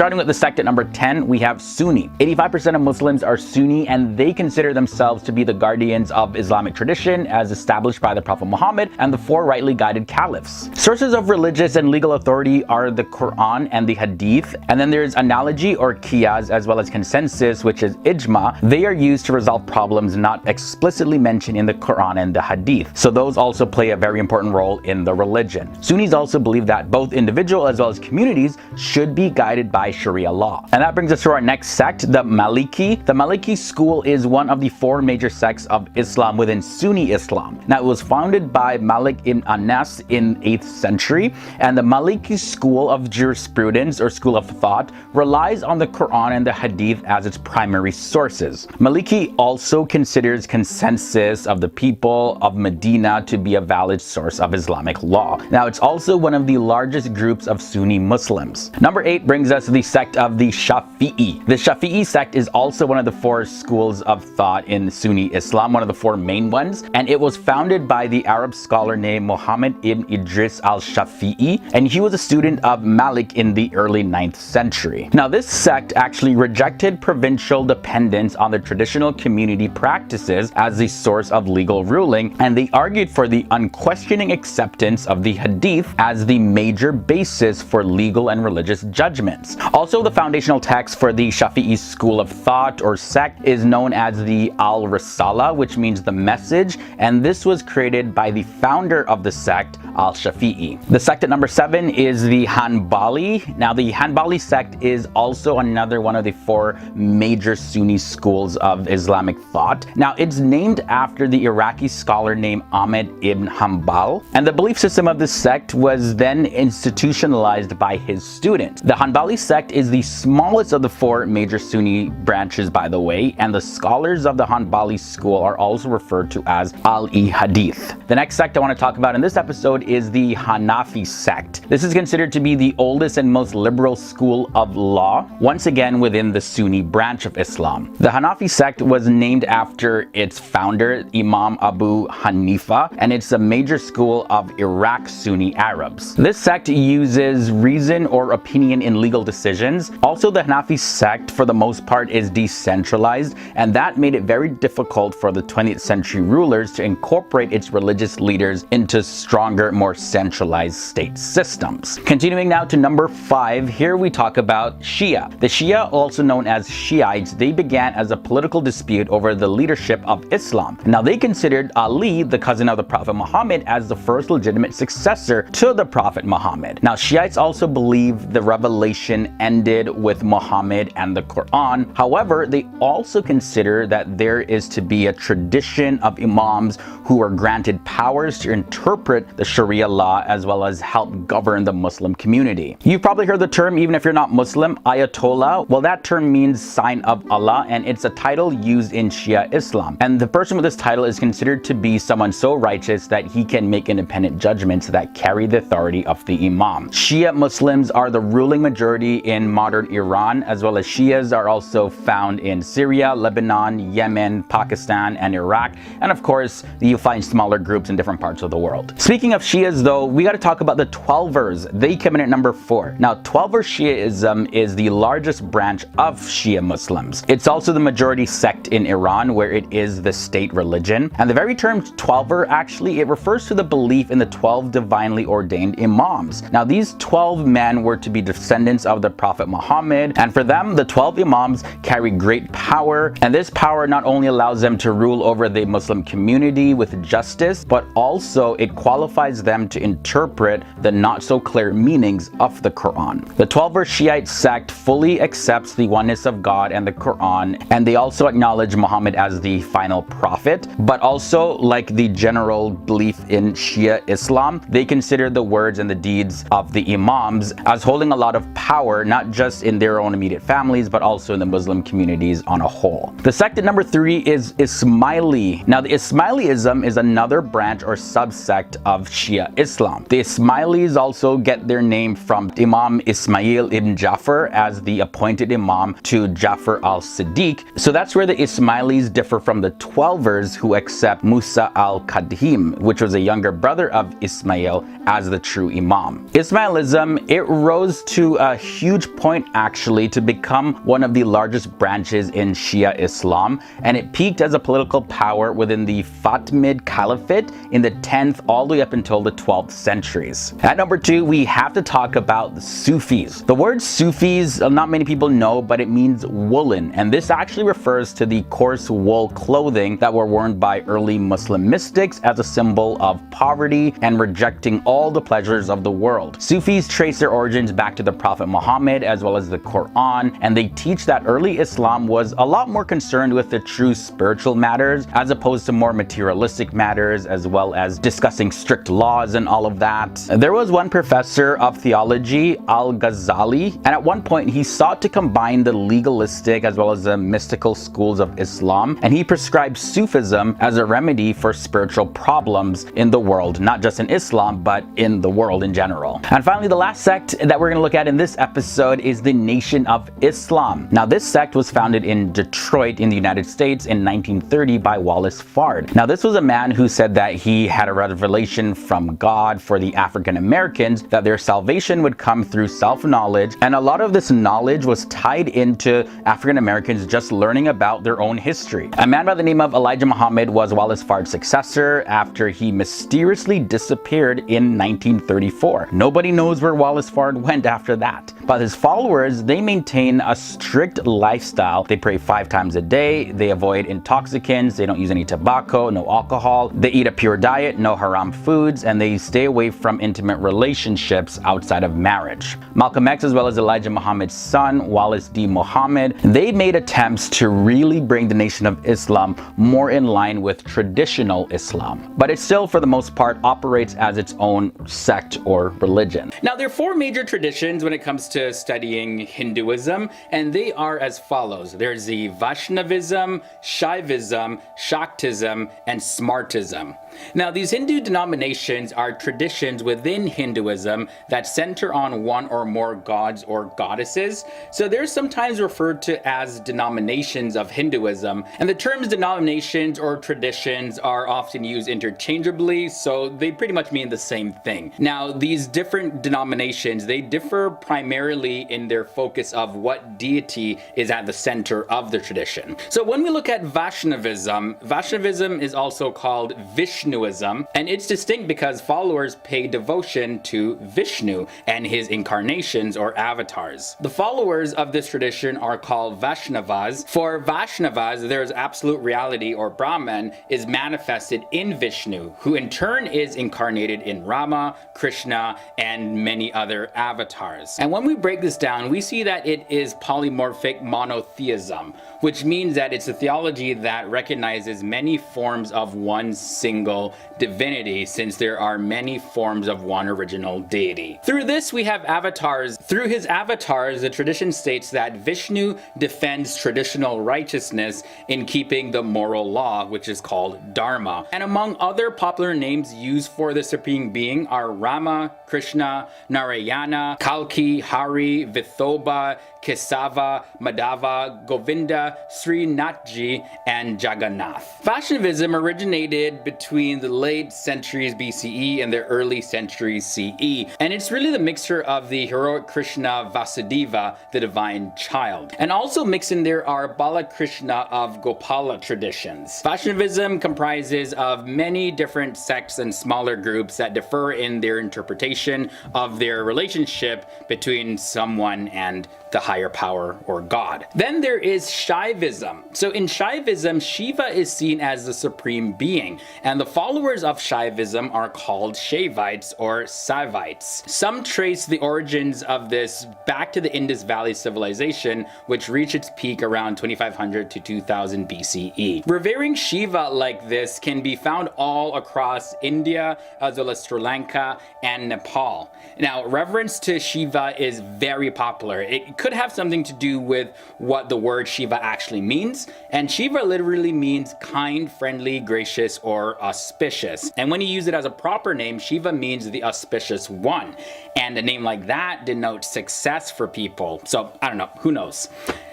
starting with the sect at number 10, we have Sunni. 85% of Muslims are Sunni, and they consider themselves to be the guardians of Islamic tradition as established by the Prophet Muhammad and the four rightly guided caliphs. Sources of religious and legal authority are the Quran and the Hadith, and then there's analogy or qiyas, as well as consensus, which is ijma. They are used to resolve problems not explicitly mentioned in the Quran and the Hadith, so those also play a very important role in the religion. Sunnis also believe that both individual as well as communities should be guided by Sharia law. And that brings us to our next sect, the Maliki. The Maliki school is one of the four major sects of Islam within Sunni Islam. Now, it was founded by Malik ibn Anas in 8th century, and the Maliki school of jurisprudence or school of thought relies on the Quran and the Hadith as its primary sources. Maliki also considers consensus of the people of Medina to be a valid source of Islamic law. Now, it's also one of the largest groups of Sunni Muslims. Number 8 brings us to the sect of the Shafi'i. The Shafi'i sect is also one of the four schools of thought in Sunni Islam, one of the four main ones, and it was founded by the Arab scholar named Muhammad ibn Idris al-Shafi'i, and he was a student of Malik in the early 9th century. Now, this sect actually rejected provincial dependence on the traditional community practices as the source of legal ruling, and they argued for the unquestioning acceptance of the Hadith as the major basis for legal and religious judgments. Also, the foundational text for the Shafi'i school of thought or sect is known as the Al-Risala, which means the message, and this was created by the founder of the sect, Al-Shafi'i. The sect at number 7 is the Hanbali. Now, the Hanbali sect is also another one of the four major Sunni schools of Islamic thought. Now, it's named after the Iraqi scholar named Ahmed ibn Hanbal, and the belief system of this sect was then institutionalized by his students. The Hanbali sect is the smallest of the four major Sunni branches, by the way, and the scholars of the Hanbali school are also referred to as Al-Hadith. The next sect I want to talk about in this episode is the Hanafi sect. This is considered to be the oldest and most liberal school of law, once again within the Sunni branch of Islam. The Hanafi sect was named after its founder, Imam Abu Hanifa, and it's a major school of Iraq Sunni Arabs. This sect uses reason or opinion in legal decisions. Also, the Hanafi sect, for the most part, is decentralized, and that made it very difficult for the 20th century rulers to incorporate its religious leaders into stronger, more centralized state systems. Continuing now to number 5, here we talk about Shia. The Shia, also known as Shiites, they began as a political dispute over the leadership of Islam. Now, they considered Ali, the cousin of the Prophet Muhammad, as the first legitimate successor to the Prophet Muhammad. Now, Shiites also believe the revelation ended with Muhammad and the Quran. However, they also consider that there is to be a tradition of imams who are granted powers to interpret the Sharia law as well as help govern the Muslim community. You've probably heard the term, even if you're not Muslim, Ayatollah. Well, that term means sign of Allah, and it's a title used in Shia Islam. And the person with this title is considered to be someone so righteous that he can make independent judgments that carry the authority of the Imam. Shia Muslims are the ruling majority in modern Iran, as well as Shias are also found in Syria, Lebanon, Yemen, Pakistan, and Iraq. And of course, you find smaller groups in different parts of the world. Speaking of Shias though, we got to talk about the Twelvers. They come in at number 4. Now, Twelver Shiaism is the largest branch of Shia Muslims. It's also the majority sect in Iran, where it is the state religion. And the very term Twelver, actually, it refers to the belief in the 12 divinely ordained imams. Now, these 12 men were to be descendants of the Prophet Muhammad, and for them, the 12 imams carry great power, and this power not only allows them to rule over the Muslim community with justice, but also it qualifies them to interpret the not so clear meanings of the Quran. The Twelver Shiite sect fully accepts the oneness of God and the Quran, and they also acknowledge Muhammad as the final prophet, but also, like the general belief in Shia Islam, they consider the words and the deeds of the imams as holding a lot of power, not just in their own immediate families, but also in the Muslim communities on a whole. The sect at number 3 is Ismaili. Now, the Ismailism is another branch or subsect of Shia Islam. The Ismailis also get their name from Imam Ismail ibn Jafar as the appointed imam to Jafar al-Siddiq. So that's where the Ismailis differ from the Twelvers, who accept Musa al-Kadhim, which was a younger brother of Ismail, as the true imam. Ismailism, it rose to a huge huge point actually to become one of the largest branches in Shia Islam, and it peaked as a political power within the Fatimid Caliphate in the 10th all the way up until the 12th centuries. At number 2, we have to talk about the Sufis. The word Sufis, not many people know, but it means woolen, and this actually refers to the coarse wool clothing that were worn by early Muslim mystics as a symbol of poverty and rejecting all the pleasures of the world. Sufis trace their origins back to the Prophet Muhammad as well as the Quran, and they teach that early Islam was a lot more concerned with the true spiritual matters as opposed to more materialistic matters, as well as discussing strict laws and all of that. There was one professor of theology, Al-Ghazali, and at one point he sought to combine the legalistic as well as the mystical schools of Islam, and he prescribed Sufism as a remedy for spiritual problems in the world, not just in Islam, but in the world in general. And finally, the last sect that we're going to look at in this episode is the Nation of Islam. Now, this sect was founded in Detroit in the United States in 1930 by Wallace Fard. Now, this was a man who said that he had a revelation from God for the African Americans that their salvation would come through self-knowledge, and a lot of this knowledge was tied into African Americans just learning about their own history. A man by the name of Elijah Muhammad was Wallace Fard's successor after he mysteriously disappeared in 1934. Nobody knows where Wallace Fard went after that. But his followers, they maintain a strict lifestyle. They pray 5 times a day, they avoid intoxicants, they don't use any tobacco, no alcohol, they eat a pure diet, no haram foods, and they stay away from intimate relationships outside of marriage. Malcolm X, as well as Elijah Muhammad's son, Wallace D. Muhammad, they made attempts to really bring the Nation of Islam more in line with traditional Islam. But it still, for the most part, operates as its own sect or religion. Now, there are 4 major traditions when it comes to studying Hinduism, and they are as follows. There's the Vaishnavism, Shaivism, Shaktism, and Smartism. Now, these Hindu denominations are traditions within Hinduism that center on one or more gods or goddesses. So they're sometimes referred to as denominations of Hinduism, and the terms denominations or traditions are often used interchangeably, so they pretty much mean the same thing. Now, these different denominations, they differ primarily in their focus of what deity is at the center of the tradition. So when we look at Vaishnavism, Vaishnavism is also called Vishnuism, and it's distinct because followers pay devotion to Vishnu and his incarnations or avatars. The followers of this tradition are called Vaishnavas. For Vaishnavas, there's absolute reality, or Brahman, is manifested in Vishnu, who in turn is incarnated in Rama, Krishna, and many other avatars. And when we break this down, we see that it is polymorphic monotheism, which means that it's a theology that recognizes many forms of one single divinity, since there are many forms of one original deity. Through this, we have avatars. Through his avatars, the tradition states that Vishnu defends traditional righteousness in keeping the moral law, which is called Dharma. And among other popular names used for the Supreme Being are Rama, Krishna, Narayana, Kalki, Hari, Vithoba, Kesava, Madhava, Govinda, Srinathji, and Jagannath. Vaishnavism originated between the late centuries BCE and the early centuries CE, and it's really the mixture of the heroic Krishna Vasudeva, the divine child. And also mixed in there are Balakrishna of Gopala traditions. Vaishnavism comprises of many different sects and smaller groups that differ in their interpretation of their relationship between someone and the higher power or God. Then there is Shaivism. So in Shaivism, Shiva is seen as the supreme being, and the followers of Shaivism are called Shaivites or Saivites. Some trace the origins of this back to the Indus Valley civilization, which reached its peak around 2500 to 2000 BCE. Revering Shiva like this can be found all across India, as well as Sri Lanka and Nepal. Now, reverence to Shiva is very popular. It could have something to do with what the word Shiva actually means, and Shiva literally means kind, friendly, gracious, or auspicious. And when you use it as a proper name, Shiva means the auspicious one, and a name like that denotes success for people. So I don't know, who knows?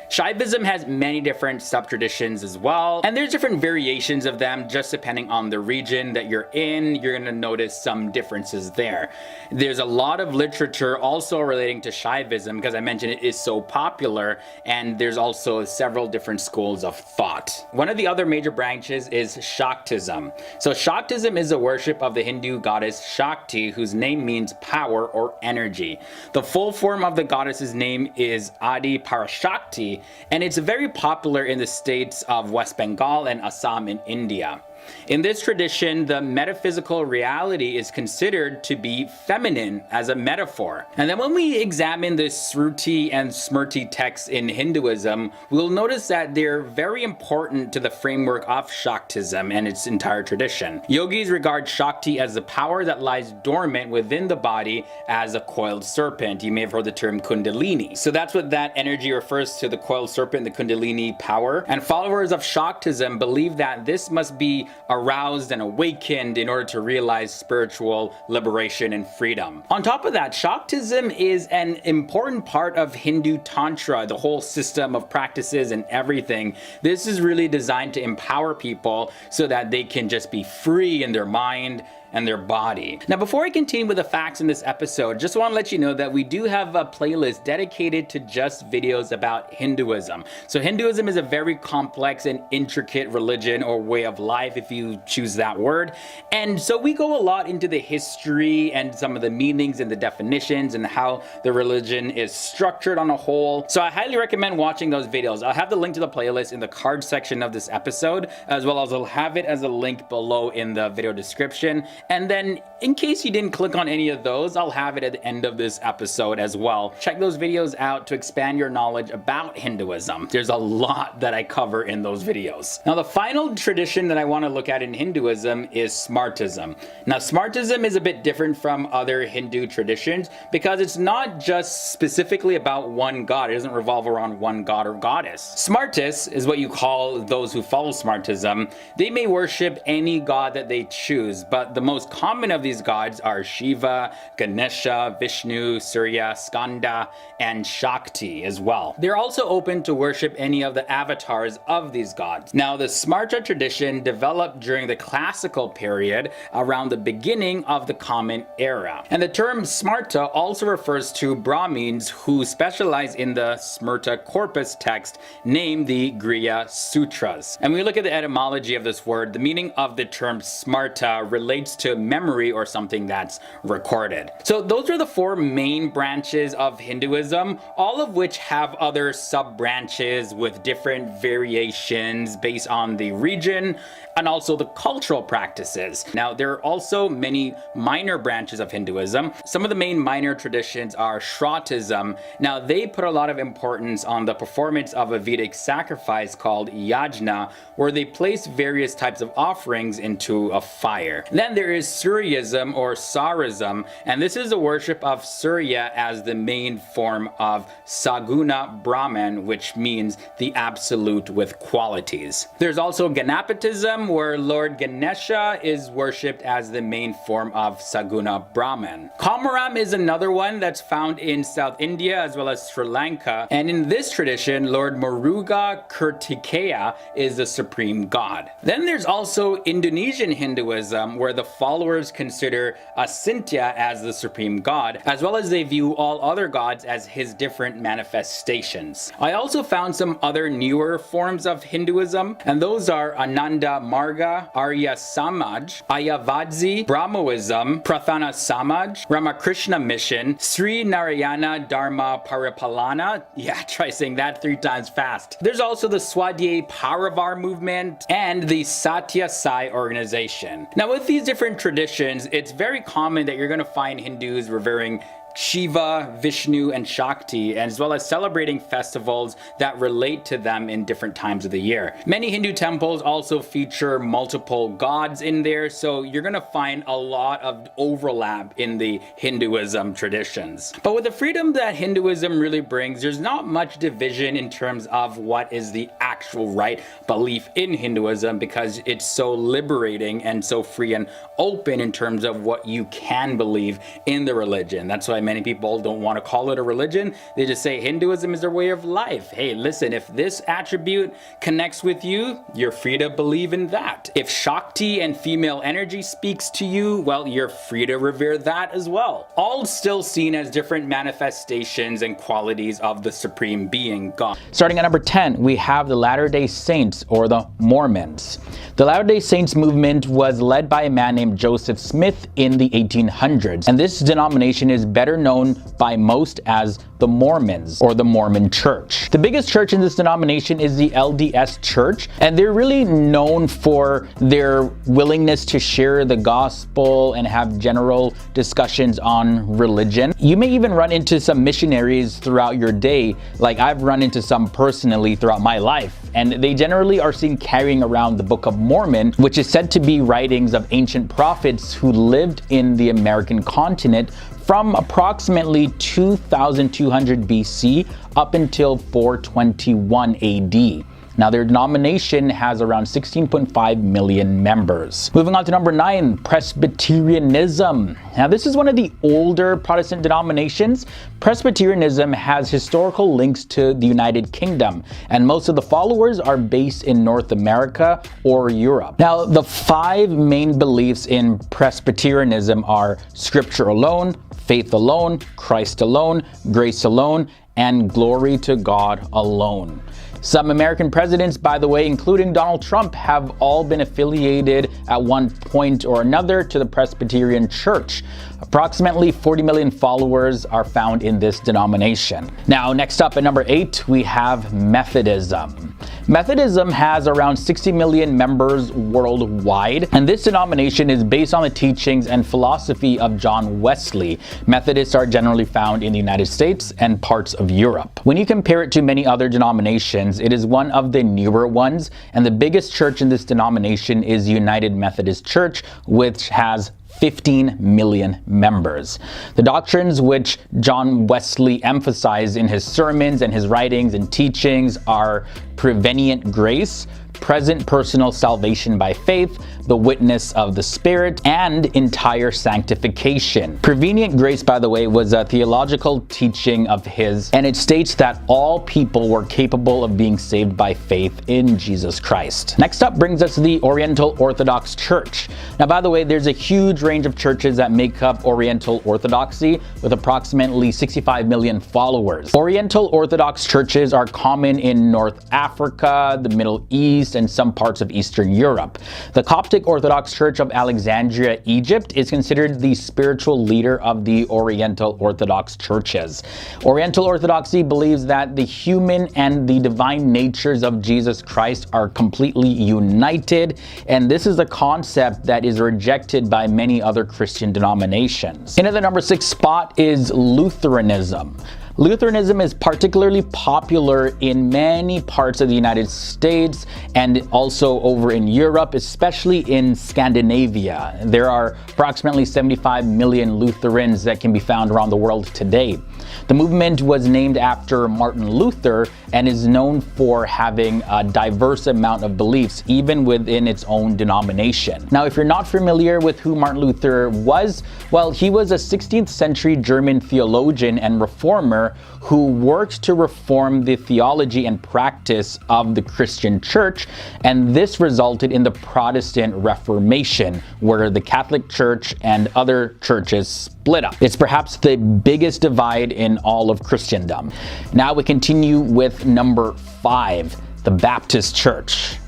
Shaivism has many different sub-traditions as well, and there's different variations of them just depending on the region that you're in. You're going to notice some differences there. There's a lot of literature also relating to Shaivism because I mentioned it is so popular, and there's also several different schools of thought. One of the other major branches is Shaktism. So Shaktism is a worship of the Hindu goddess Shakti, whose name means power or energy. The full form of the goddess's name is Adi Parashakti, and it's very popular in the states of West Bengal and Assam in India. In this tradition, the metaphysical reality is considered to be feminine as a metaphor. And then when we examine the Sruti and Smriti texts in Hinduism, we'll notice that they're very important to the framework of Shaktism and its entire tradition. Yogis regard Shakti as the power that lies dormant within the body as a coiled serpent. You may have heard the term Kundalini. So that's what that energy refers to, the coiled serpent, the Kundalini power. And followers of Shaktism believe that this must be aroused and awakened in order to realize spiritual liberation and freedom. On top of that, Shaktism is an important part of Hindu Tantra, the whole system of practices and everything. This is really designed to empower people so that they can just be free in their mind and their body. Now, before I continue with the facts in this episode, just want to let you know that we do have a playlist dedicated to just videos about Hinduism. So Hinduism is a very complex and intricate religion or way of life, if you choose that word. And so we go a lot into the history and some of the meanings and the definitions and how the religion is structured on a whole. So I highly recommend watching those videos. I'll have the link to the playlist in the card section of this episode, as well as I'll have it as a link below in the video description. And then in case you didn't click on any of those, I'll have it at the end of this episode as well. Check those videos out to expand your knowledge about Hinduism. There's a lot that I cover in those videos. Now, the final tradition that I want to look at in Hinduism is Smartism. Now, Smartism is a bit different from other Hindu traditions because it's not just specifically about one god. It doesn't revolve around one god or goddess. Smartists is what you call those who follow Smartism. They may worship any god that they choose, but the most common of these gods are Shiva, Ganesha, Vishnu, Surya, Skanda, and Shakti as well. They're also open to worship any of the avatars of these gods. Now, the Smarta tradition developed during the classical period around the beginning of the Common Era. And the term Smarta also refers to Brahmins who specialize in the Smrta corpus text named the Griya Sutras. And when we look at the etymology of this word, the meaning of the term Smarta relates to memory or something that's recorded. So those are the four main branches of Hinduism, all of which have other sub-branches with different variations based on the region and also the cultural practices. Now, there are also many minor branches of Hinduism. Some of the main minor traditions are Shraudhism. Now, they put a lot of importance on the performance of a Vedic sacrifice called yajna, where they place various types of offerings into a fire. Then there is Suryism or Saurism, and this is a worship of Surya as the main form of Saguna Brahman, which means the absolute with qualities. There's also Ganapatism, where Lord Ganesha is worshipped as the main form of Saguna Brahman. Kamaram is another one that's found in South India as well as Sri Lanka, and in this tradition, Lord Muruga Kartikeya is the supreme god. Then there's also Indonesian Hinduism, where the followers consider Asintya as the supreme god, as well as they view all other gods as his different manifestations. I also found some other newer forms of Hinduism, and those are Ananda Marga, Arya Samaj, Ayavadzi, Brahmoism, Prathana Samaj, Ramakrishna Mission, Sri Narayana Dharma Paripalana. Yeah, try saying that 3 times fast. There's also the Swadhyay Parivar movement and the Satya Sai organization. Now, with these different traditions, it's very common that you're going to find Hindus revering Shiva, Vishnu, and Shakti, as well as celebrating festivals that relate to them in different times of the year. Many Hindu temples also feature multiple gods in there, so you're gonna find a lot of overlap in the Hinduism traditions. But with the freedom that Hinduism really brings, there's not much division in terms of what is the actual actual right belief in Hinduism, because it's so liberating and so free and open in terms of what you can believe in the religion. That's why many people don't want to call it a religion. They just say Hinduism is their way of life. Hey, listen, if this attribute connects with you, you're free to believe in that. If Shakti and female energy speaks to you, well, you're free to revere that as well. All still seen as different manifestations and qualities of the Supreme Being, God. Starting at number 10, we have the Latter-day Saints, or the Mormons. The Latter-day Saints movement was led by a man named Joseph Smith in the 1800s, and this denomination is better known by most as the Mormons, or the Mormon Church. The biggest church in this denomination is the LDS Church, and they're really known for their willingness to share the gospel and have general discussions on religion. You may even run into some missionaries throughout your day, like I've run into some personally throughout my life, and they generally are seen carrying around the Book of Mormon, which is said to be writings of ancient prophets who lived in the American continent from approximately 2200 BC up until 421 AD. Now, their denomination has around 16.5 million members. Moving on to number 9, Presbyterianism. Now, this is one of the older Protestant denominations. Presbyterianism has historical links to the United Kingdom, and most of the followers are based in North America or Europe. Now, the 5 main beliefs in Presbyterianism are Scripture alone, faith alone, Christ alone, grace alone, and glory to God alone. Some American presidents, by the way, including Donald Trump, have all been affiliated at one point or another to the Presbyterian Church. Approximately 40 million followers are found in this denomination. Now, next up at number 8, we have Methodism. Methodism has around 60 million members worldwide, and this denomination is based on the teachings and philosophy of John Wesley. Methodists are generally found in the United States and parts of Europe. When you compare it to many other denominations, it is one of the newer ones, and the biggest church in this denomination is United Methodist Church, which has 15 million members. The doctrines which John Wesley emphasized in his sermons and his writings and teachings are prevenient grace, present personal salvation by faith, the witness of the Spirit, and entire sanctification. Prevenient grace, by the way, was a theological teaching of his, and it states that all people were capable of being saved by faith in Jesus Christ. Next up brings us to the Oriental Orthodox Church. Now, by the way, there's a huge range of churches that make up Oriental Orthodoxy, with approximately 65 million followers. Oriental Orthodox churches are common in North Africa, the Middle East, and some parts of Eastern Europe. The Coptic Orthodox Church of Alexandria, Egypt, is considered the spiritual leader of the Oriental Orthodox churches. Oriental Orthodoxy believes that the human and the divine natures of Jesus Christ are completely united, and this is a concept that is rejected by many other Christian denominations. In the number 6 spot is Lutheranism. Lutheranism is particularly popular in many parts of the United States and also over in Europe, especially in Scandinavia. There are approximately 75 million Lutherans that can be found around the world today. The movement was named after Martin Luther and is known for having a diverse amount of beliefs, even within its own denomination. Now, if you're not familiar with who Martin Luther was, well, he was a 16th century German theologian and reformer who worked to reform the theology and practice of the Christian Church, and this resulted in the Protestant Reformation, where the Catholic Church and other churches split up. It's perhaps the biggest divide in all of Christendom. Now we continue with number 5, the Baptist Church.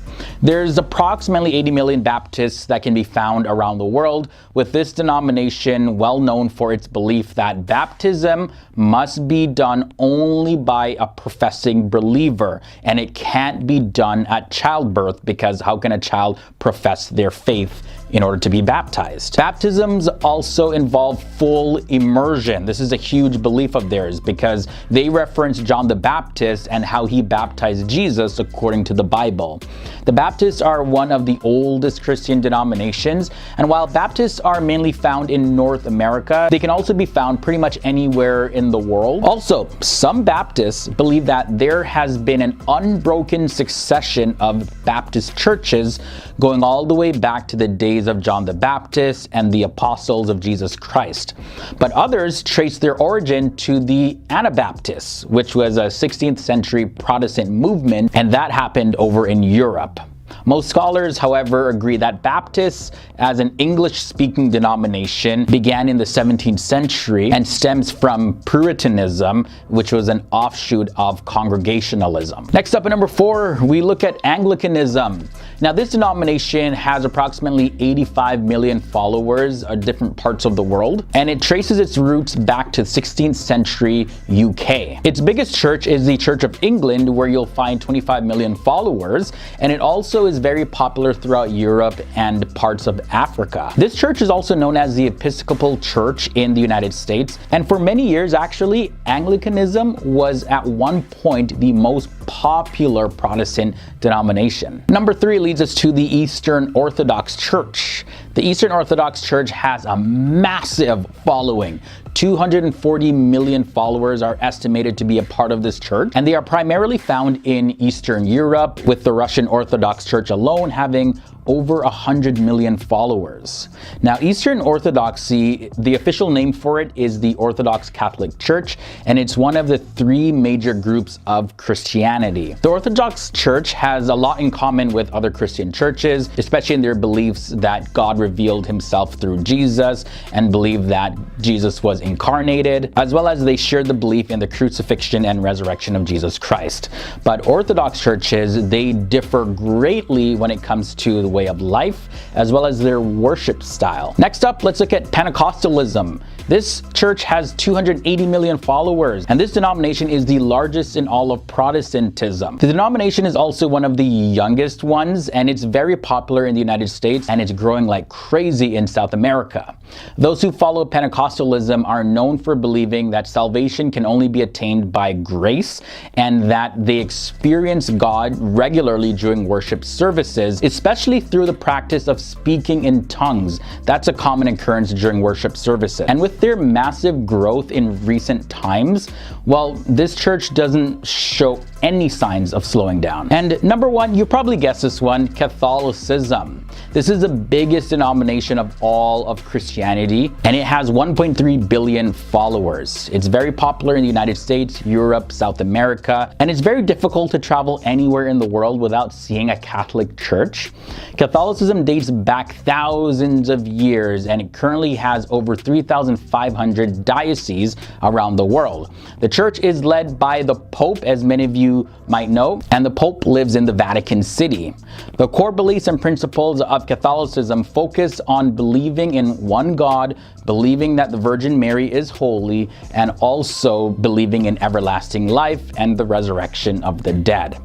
There's approximately 80 million Baptists that can be found around the world, with this denomination well known for its belief that baptism must be done only by a professing believer, and it can't be done at childbirth, because how can a child profess their faith in order to be baptized. Baptisms also involve full immersion. This is a huge belief of theirs because they reference John the Baptist and how he baptized Jesus according to the Bible. The Baptists are one of the oldest Christian denominations, and while Baptists are mainly found in North America, they can also be found pretty much anywhere in the world. Also, some Baptists believe that there has been an unbroken succession of Baptist churches going all the way back to the days of John the Baptist and the apostles of Jesus Christ. But others trace their origin to the Anabaptists, which was a 16th century Protestant movement, and that happened over in Europe. Most scholars, however, agree that Baptists, as an English-speaking denomination, began in the 17th century and stems from Puritanism, which was an offshoot of Congregationalism. Next up at number 4, we look at Anglicanism. Now, this denomination has approximately 85 million followers in different parts of the world, and it traces its roots back to 16th century UK. Its biggest church is the Church of England, where you'll find 25 million followers, and it also is very popular throughout Europe and parts of Africa. This church is also known as the Episcopal Church in the United States, and for many years actually, Anglicanism was at one point the most popular Protestant denomination. Number 3 leads us to the Eastern Orthodox Church. The Eastern Orthodox Church has a massive following. 240 million followers are estimated to be a part of this church, and they are primarily found in Eastern Europe, with the Russian Orthodox Church alone having over 100 million followers. Now, Eastern Orthodoxy, the official name for it is the Orthodox Catholic Church, and it's one of the 3 major groups of Christianity. The Orthodox Church has a lot in common with other Christian churches, especially in their beliefs that God revealed himself through Jesus and believe that Jesus was incarnated, as well as they share the belief in the crucifixion and resurrection of Jesus Christ. But Orthodox churches, they differ greatly when it comes to the way of life, as well as their worship style. Next up, let's look at Pentecostalism. This church has 280 million followers, and this denomination is the largest in all of Protestantism. The denomination is also one of the youngest ones, and it's very popular in the United States, and it's growing like crazy in South America. Those who follow Pentecostalism are known for believing that salvation can only be attained by grace, and that they experience God regularly during worship services, especially through the practice of speaking in tongues. That's a common occurrence during worship services. And with their massive growth in recent times, well, this church doesn't show any signs of slowing down. And number 1, you probably guessed this one, Catholicism. This is the biggest denomination of all of Christianity, and it has 1.3 billion followers. It's very popular in the United States, Europe, South America, and it's very difficult to travel anywhere in the world without seeing a Catholic church. Catholicism dates back thousands of years, and it currently has over 3,500 dioceses around the world. The church is led by the Pope, as many of you might know, and the Pope lives in the Vatican City. The core beliefs and principles of Catholicism focus on believing in one God, believing that the Virgin Mary is holy, and also believing in everlasting life and the resurrection of the dead.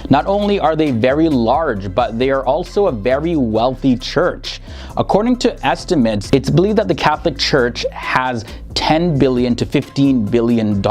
Not only are they very large, but they are also a very wealthy church. According to estimates, it's believed that the Catholic Church has $10 billion to $15 billion.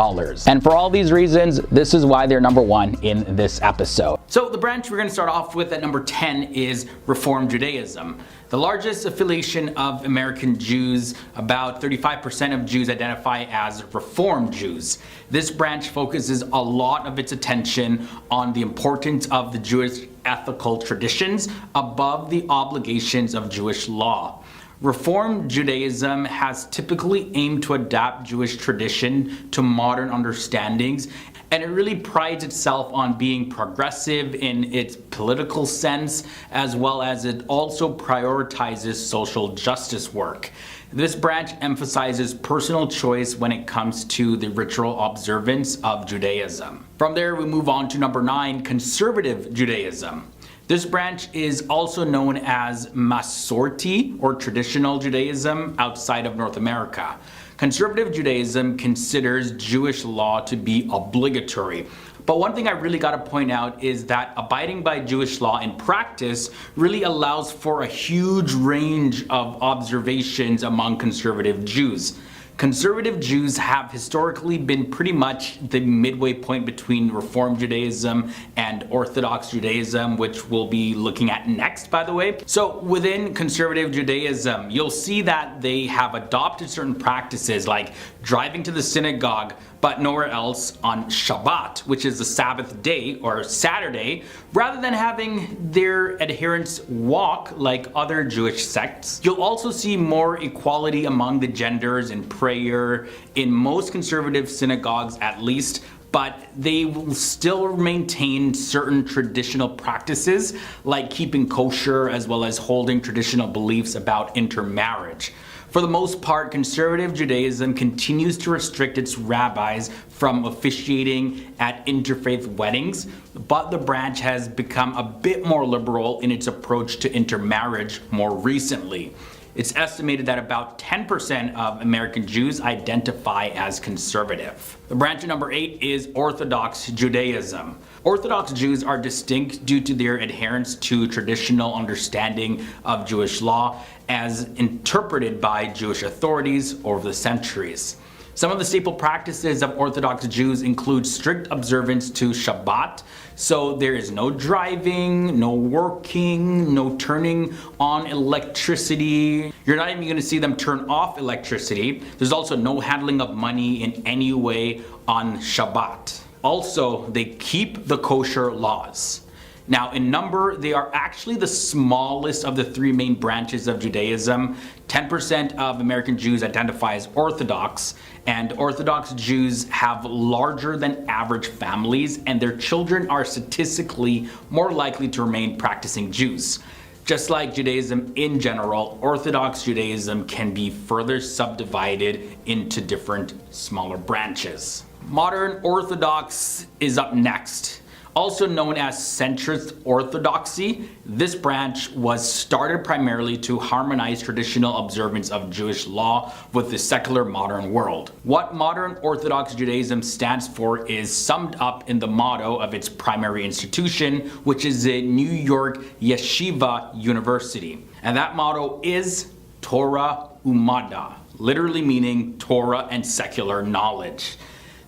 And for all these reasons, this is why they're number 1 in this episode. So the branch we're going to start off with at number 10 is Reform Judaism. The largest affiliation of American Jews, about 35% of Jews identify as Reform Jews. This branch focuses a lot of its attention on the importance of the Jewish ethical traditions above the obligations of Jewish law. Reform Judaism has typically aimed to adapt Jewish tradition to modern understandings, and it really prides itself on being progressive in its political sense, as well as it also prioritizes social justice work. This branch emphasizes personal choice when it comes to the ritual observance of Judaism. From there, we move on to number 9, Conservative Judaism. This branch is also known as Masorti, or Traditional Judaism, outside of North America. Conservative Judaism considers Jewish law to be obligatory, But one thing I really got to point out is that abiding by Jewish law in practice really allows for a huge range of observations among conservative Jews. Conservative Jews have historically been pretty much the midway point between Reform Judaism and Orthodox Judaism, which we'll be looking at next, by the way. So within conservative Judaism, you'll see that they have adopted certain practices like driving to the synagogue but nowhere else on Shabbat, which is the Sabbath day or Saturday, rather than having their adherents walk like other Jewish sects. You'll also see more equality among the genders in prayer in most conservative synagogues at least, but they will still maintain certain traditional practices like keeping kosher as well as holding traditional beliefs about intermarriage. For the most part, conservative Judaism continues to restrict its rabbis from officiating at interfaith weddings, but the branch has become a bit more liberal in its approach to intermarriage more recently. It's estimated that about 10% of American Jews identify as conservative. The branch number 8 is Orthodox Judaism. Orthodox Jews are distinct due to their adherence to traditional understanding of Jewish law as interpreted by Jewish authorities over the centuries. Some of the staple practices of Orthodox Jews include strict observance to Shabbat, so there is no driving, no working, no turning on electricity. You're not even going to see them turn off electricity. There's also no handling of money in any way on Shabbat. Also, they keep the kosher laws. Now, in number, they are actually the smallest of the 3 main branches of Judaism. 10% of American Jews identify as Orthodox, and Orthodox Jews have larger than average families, and their children are statistically more likely to remain practicing Jews. Just like Judaism in general, Orthodox Judaism can be further subdivided into different smaller branches. Modern Orthodox is up next. Also known as centrist orthodoxy, this branch was started primarily to harmonize traditional observance of Jewish law with the secular modern world. What modern Orthodox Judaism stands for is summed up in the motto of its primary institution, which is the New York Yeshiva University. And that motto is Torah Umada, literally meaning Torah and secular knowledge.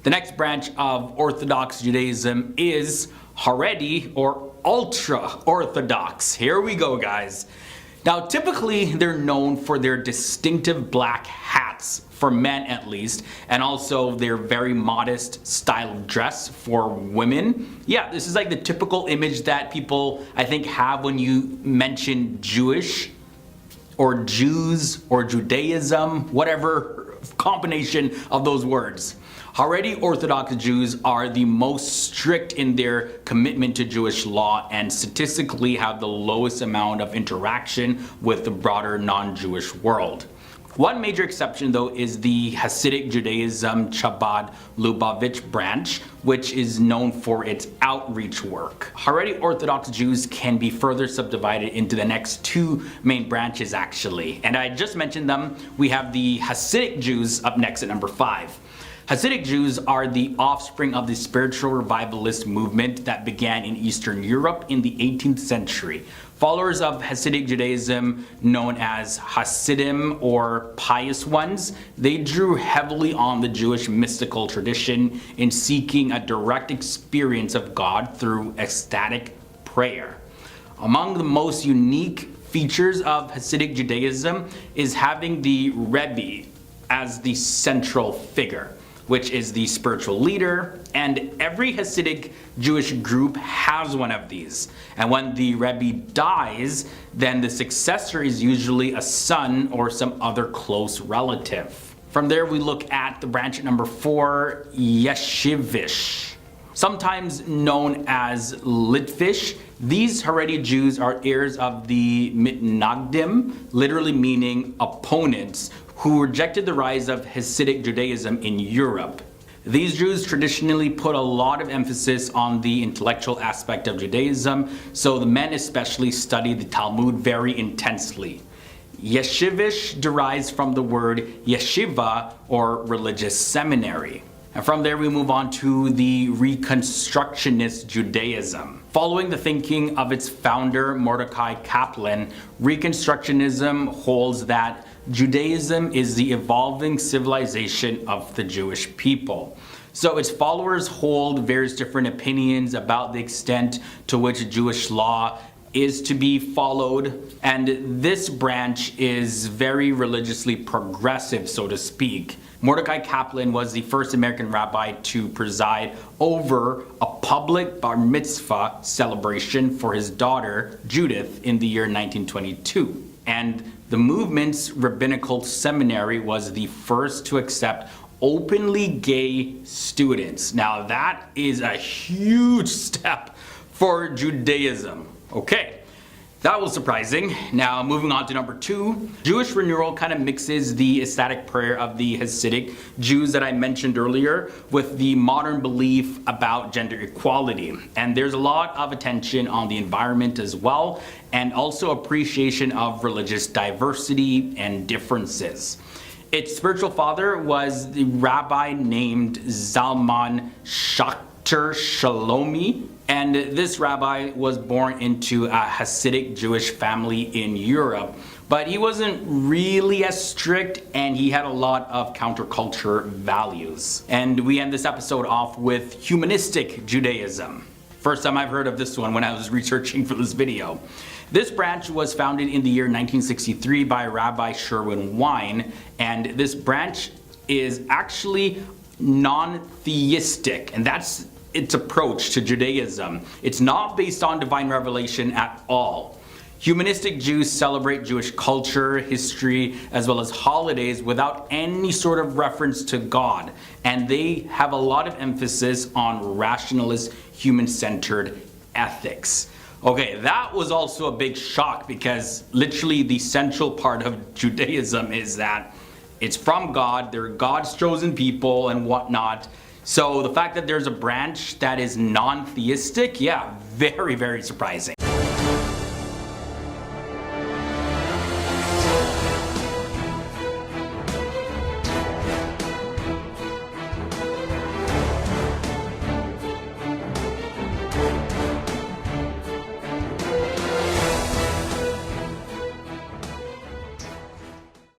The next branch of Orthodox Judaism is Haredi or ultra-Orthodox. Here we go, guys. Now, typically, they're known for their distinctive black hats, for men at least, and also their very modest style of dress for women. Yeah, this is like the typical image that people, I think, have when you mention Jewish or Jews or Judaism, whatever combination of those words. Haredi Orthodox Jews are the most strict in their commitment to Jewish law and statistically have the lowest amount of interaction with the broader non-Jewish world. One major exception, though, is the Hasidic Judaism Chabad Lubavitch branch, which is known for its outreach work. Haredi Orthodox Jews can be further subdivided into the next 2 main branches, actually. And I just mentioned them. We have the Hasidic Jews up next at number 5. Hasidic Jews are the offspring of the spiritual revivalist movement that began in Eastern Europe in the 18th century. Followers of Hasidic Judaism, known as Hasidim or pious ones, they drew heavily on the Jewish mystical tradition in seeking a direct experience of God through ecstatic prayer. Among the most unique features of Hasidic Judaism is having the Rebbe as the central figure, which is the spiritual leader, and every Hasidic Jewish group has one of these. And when the Rebbe dies, then the successor is usually a son or some other close relative. From there we look at the branch at number 4, Yeshivish. Sometimes known as Litvish, these Haredi Jews are heirs of the Mitnagdim, literally meaning opponents, who rejected the rise of Hasidic Judaism in Europe. These Jews traditionally put a lot of emphasis on the intellectual aspect of Judaism, so the men especially study the Talmud very intensely. Yeshivish derives from the word yeshiva, or religious seminary. And from there we move on to the Reconstructionist Judaism. Following the thinking of its founder Mordecai Kaplan, Reconstructionism holds that Judaism is the evolving civilization of the Jewish people. So its followers hold various different opinions about the extent to which Jewish law is to be followed, and this branch is very religiously progressive, so to speak. Mordecai Kaplan was the first American rabbi to preside over a public bar mitzvah celebration for his daughter Judith in the year 1922. And the movement's rabbinical seminary was the first to accept openly gay students. Now that is a huge step for Judaism. Okay, that was surprising. Now moving on to number 2, Jewish renewal kind of mixes the ecstatic prayer of the Hasidic Jews that I mentioned earlier with the modern belief about gender equality. And there's a lot of attention on the environment as well, and also appreciation of religious diversity and differences. Its spiritual father was the rabbi named Zalman Schachter Shalomi, and this rabbi was born into a Hasidic Jewish family in Europe. But he wasn't really as strict, and he had a lot of counterculture values. And we end this episode off with humanistic Judaism. First time I've heard of this one when I was researching for this video. This branch was founded in the year 1963 by Rabbi Sherwin Wine, and this branch is actually non-theistic, and that's its approach to Judaism. It's not based on divine revelation at all. Humanistic Jews celebrate Jewish culture, history, as well as holidays without any sort of reference to God, and they have a lot of emphasis on rationalist, human-centered ethics. Okay, that was also a big shock, because literally the central part of Judaism is that it's from God, they're God's chosen people and whatnot. So the fact that there's a branch that is non-theistic, yeah, very, very surprising.